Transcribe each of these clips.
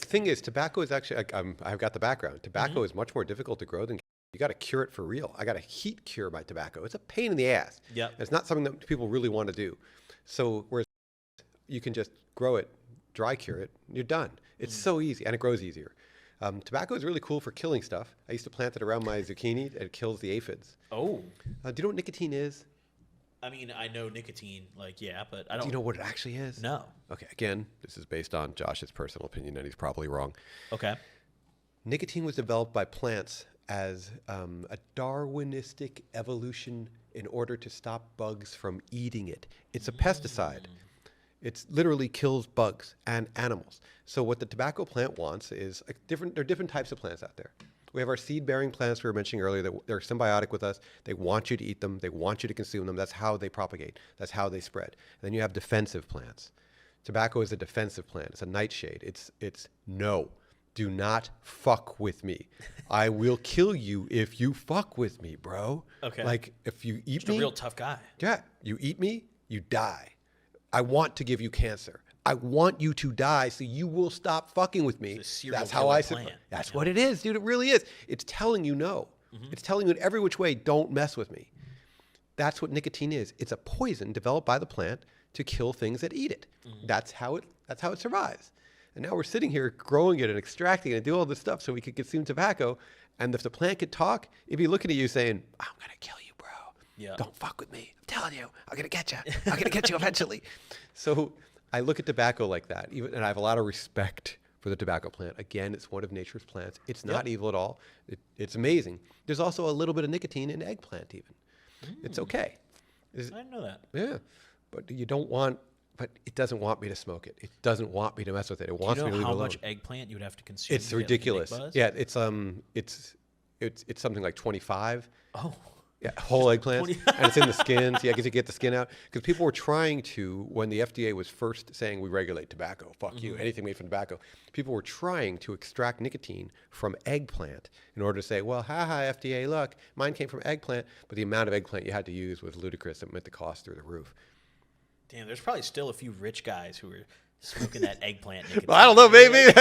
The thing is, tobacco is actually, I've got the background. Tobacco is much more difficult to grow than you got to cure it for real. I got to heat cure my tobacco. It's a pain in the ass. Yep. It's not something that people really want to do. So whereas you can just grow it, dry cure it, you're done. It's so easy, and it grows easier. Tobacco is really cool for killing stuff. I used to plant it around my zucchini. It kills the aphids. Oh. Do you know what nicotine is? I mean, I know nicotine, like, yeah, but I don't. Do you know what it actually is? No. Okay, again, this is based on Josh's personal opinion, and he's probably wrong. Okay. Nicotine was developed by plants as a Darwinistic evolution in order to stop bugs from eating it. It's a pesticide. It literally kills bugs and animals. So what the tobacco plant wants is there are different types of plants out there. We have our seed-bearing plants we were mentioning earlier that they're symbiotic with us. They want you to eat them. They want you to consume them. That's how they propagate. That's how they spread. And then you have defensive plants. Tobacco is a defensive plant. It's a nightshade. It's no, do not fuck with me. I will kill you if you fuck with me, bro. Okay. Like if you eat Just me. a real tough guy. Yeah. You eat me, you die. I want to give you cancer. I want you to die so you will stop fucking with me. That's how I plant. That's what it is, dude. It really is. It's telling you no. It's telling you in every which way, don't mess with me. That's what nicotine is. It's a poison developed by the plant to kill things that eat it. That's how it survives. And now we're sitting here growing it and extracting it and do all this stuff so we could consume tobacco. And if the plant could talk, it'd be looking at you saying, I'm gonna kill you, bro. Yeah. Don't fuck with me. I'm telling you, I'm gonna get you. I'm gonna get you eventually. So I look at tobacco like that, and I have a lot of respect for the tobacco plant. Again, it's one of nature's plants. It's not evil at all. It's amazing. There's also a little bit of nicotine in eggplant even. It's okay. I didn't know that. Yeah, but it doesn't want me to smoke it. It doesn't want me to mess with it. It wants Do me you to know leave it how alone. much eggplant you would have to consume? It's to get, like, the big ridiculous. buzz? Yeah, it's something like 25. Oh. Yeah, whole eggplants, and it's in the skins. Yeah, because you get the skin out. Because people were trying to, when the FDA was first saying we regulate tobacco, fuck you, anything made from tobacco, people were trying to extract nicotine from eggplant in order to say, well, haha, FDA, look, mine came from eggplant, but the amount of eggplant you had to use was ludicrous. It meant the cost through the roof. Damn, there's probably still a few rich guys who are smoking that eggplant nicotine. Well, I don't know, maybe.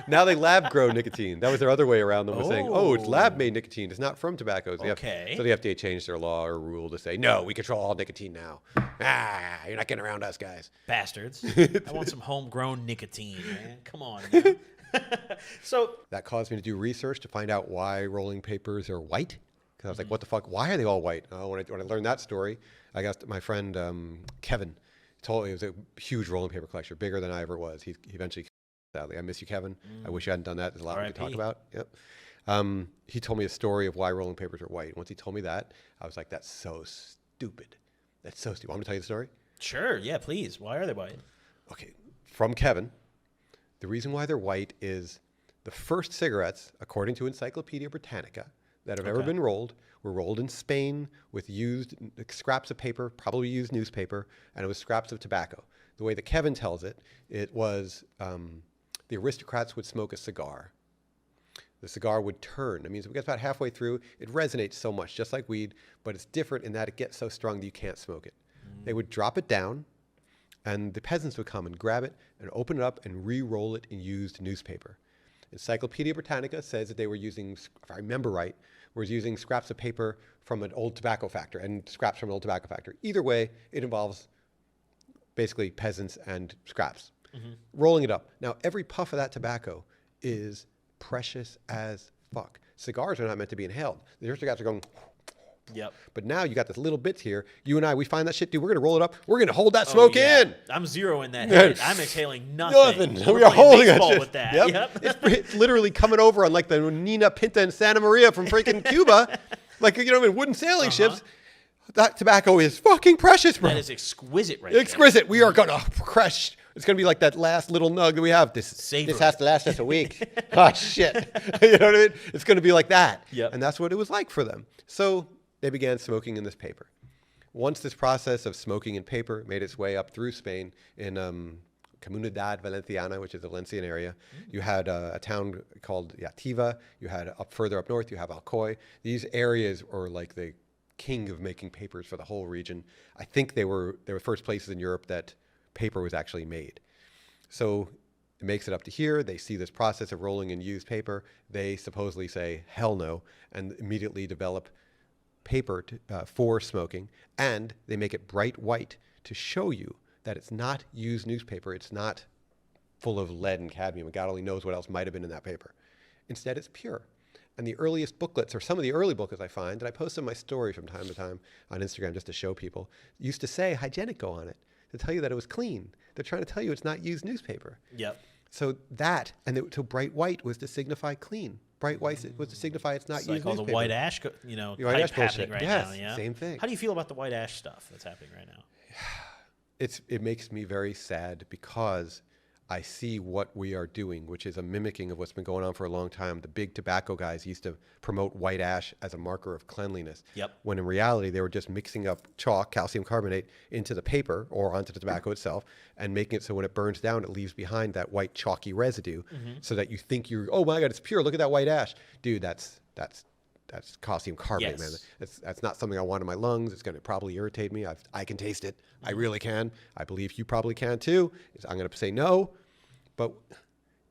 Now they lab grow nicotine. That was their other way around them, was saying, it's lab made nicotine. It's not from tobacco. Okay. So the FDA changed their law or rule to say, no, we control all nicotine now. You're not getting around us, guys. Bastards. I want some homegrown nicotine, man. Come on. Now. So that caused me to do research to find out why rolling papers are white. Because I was like, what the fuck? Why are they all white? When I learned that story, I got my friend Kevin. He was a huge rolling paper collector, bigger than I ever was. He eventually, sadly, I miss you, Kevin. I wish you hadn't done that. There's a lot we could talk about. Yep. He told me a story of why rolling papers are white. Once he told me that, I was like, that's so stupid. That's so stupid. Want me to tell you the story? Sure. Yeah, please. Why are they white? Okay. From Kevin, the reason why they're white is the first cigarettes, according to Encyclopedia Britannica, that have ever been rolled were rolled in Spain with used scraps of paper, probably used newspaper, and it was scraps of tobacco. The way that Kevin tells it, it was the aristocrats would smoke a cigar. The cigar would turn. That means if it gets about halfway through, it resonates so much, just like weed, but it's different in that it gets so strong that you can't smoke it. They would drop it down, and the peasants would come and grab it and open it up and re-roll it in used newspaper. Encyclopedia Britannica says that they were using, if I remember right, was using scraps of paper from an old tobacco factory and scraps from an old tobacco factory. Either way, it involves basically peasants and scraps. Rolling it up. Now, every puff of that tobacco is precious as fuck. Cigars are not meant to be inhaled. The aristocrats are going... Yep. But now you got this little bits here. You and I, we find that shit, dude. We're going to roll it up. We're going to hold that smoke in. I'm zeroing that head. I'm exhaling nothing. We are holding that shit. With that. Yep. It's literally coming over on like the Nina Pinta and Santa Maria from freaking Cuba. Like, in wooden sailing ships. That tobacco is fucking precious, bro. That is exquisite right Exquisite. There. We are going to crush. It's going to be like that last little nug that we have. This has to last us a week. Oh, shit. You know what I mean? It's going to be like that. Yep. And that's what it was like for them. So they began smoking in this paper. Once this process of smoking in paper made its way up through Spain in Comunidad Valenciana, which is the Valencian area, you had a town called Yativa. You had further up north, you have Alcoy. These areas are like the king of making papers for the whole region. I think they were first places in Europe that paper was actually made. So It makes it up to here. They see this process of rolling in used paper. They supposedly say, hell no, and immediately develop paper for smoking. And they make it bright white to show you that it's not used newspaper. It's not full of lead and cadmium, and God only knows what else might have been in that paper. Instead, it's pure. And the earliest booklets, or some of the early booklets I find, and I post in my story from time to time on Instagram just to show people, used to say Hygienico on it to tell you that it was clean. They're trying to tell you it's not used newspaper. Yep. So that, so bright white was to signify clean. Bright white was to signify it's not It's used like all newspaper. the white ash, The white hype ash bullshit. happening right Yes, now. Yeah, same thing. How do you feel about the white ash stuff that's happening right now? It makes me very sad because I see what we are doing, which is a mimicking of what's been going on for a long time. The big tobacco guys used to promote white ash as a marker of cleanliness. Yep. When in reality, they were just mixing up chalk, calcium carbonate, into the paper or onto the tobacco itself and making it so when it burns down, it leaves behind that white chalky residue so that you think oh my God, it's pure. Look at that white ash. Dude, that's calcium carbonate, Yes. man. That's not something I want in my lungs. It's going to probably irritate me. I can taste it. I really can. I believe you probably can too. I'm going to say no. But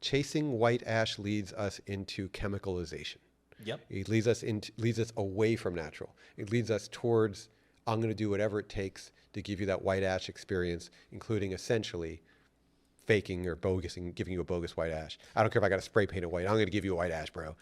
chasing white ash leads us into chemicalization. Yep. It leads us away from natural. It leads us towards, I'm going to do whatever it takes to give you that white ash experience, including essentially faking or giving you a bogus white ash. I don't care if I got to spray paint it white. I'm going to give you a white ash, bro.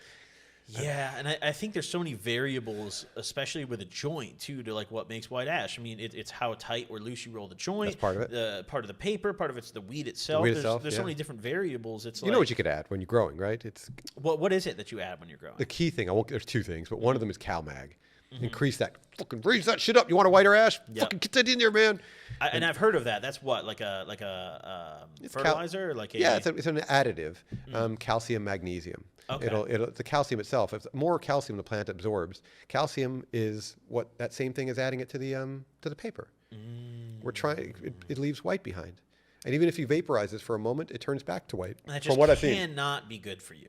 Yeah, and I think there's so many variables, especially with a joint too, to like what makes white ash. I mean, it's how tight or loose you roll the joint. That's part of it. Part of the paper, part of it's the weed itself. There's so many different variables. It's you know what you could add when you're growing, right? It's what is it that you add when you're growing? the key thing. There's two things, but one of them is CalMag. Increase that, fucking raise that shit up. You want a whiter ash? Yep. Fucking get that in there, man. And I've heard of that. That's what like a fertilizer, it's an additive, calcium, magnesium. Okay. The calcium itself. If more calcium the plant absorbs, calcium is what that same thing is adding it to the paper. We're trying. It leaves white behind, and even if you vaporize this for a moment, it turns back to white. And that from what I've just seen. cannot be good for you.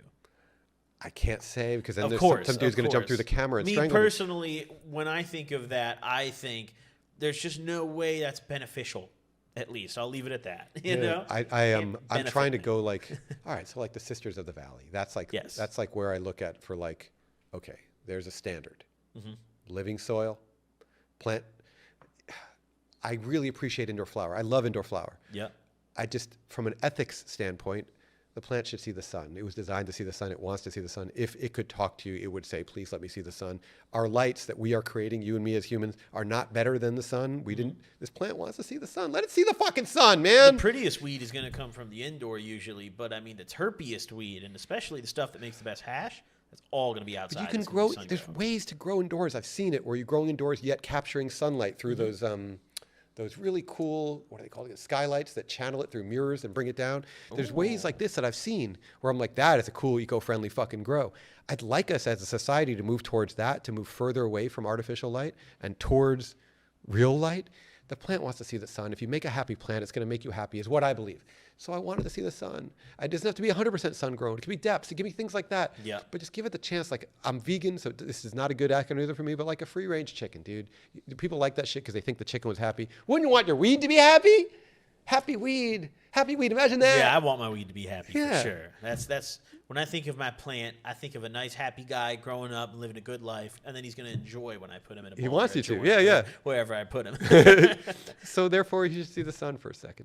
I can't say because then Of there's course, some dude's going to jump through the camera and strangle me. Me personally, when I think of that, I think there's just no way that's beneficial. At least I'll leave it at that. You know, I'm trying to go like, all right, so like the Sisters of the Valley. That's like Yes. that's like where I look at for like, okay, there's a standard. Living soil, plant. I really appreciate indoor flower. I love indoor flower. Yeah. I just, from an ethics standpoint, the plant should see the sun. It was designed to see the sun. It wants to see the sun. If it could talk to you, it would say, please let me see the sun. Our lights that we are creating, you and me as humans, are not better than the sun. This plant wants to see the sun. Let it see the fucking sun, man. The prettiest weed is going to come from the indoor usually, but I mean the terpiest weed, and especially the stuff that makes the best hash, that's all going to be outside. But you can grow, there's ways to grow indoors. I've seen it where you're growing indoors yet capturing sunlight through those really cool, what are they called? Skylights that channel it through mirrors and bring it down. There's ways like this that I've seen where I'm like, that is a cool eco-friendly fucking grow. I'd like us as a society to move towards that, to move further away from artificial light and towards real light. The plant wants to see the sun. If you make a happy plant, it's going to make you happy, is what I believe. So I wanted to see the sun. It doesn't have to be 100% sun grown. It can be depths. It can be things like that. Yeah. But just give it the chance. Like, I'm vegan, so this is not a good acronym for me, but like a free-range chicken, dude. People like that shit because they think the chicken was happy. Wouldn't you want your weed to be happy? Happy weed. Happy weed. Imagine that. Yeah, I want my weed to be happy Yeah. for sure. That's when I think of my plant, I think of a nice, happy guy growing up and living a good life, and then he's going to enjoy when I put him in a bowl He wants or a you to. joint Yeah, or yeah. wherever I put him. So therefore, you should see the sun for a second.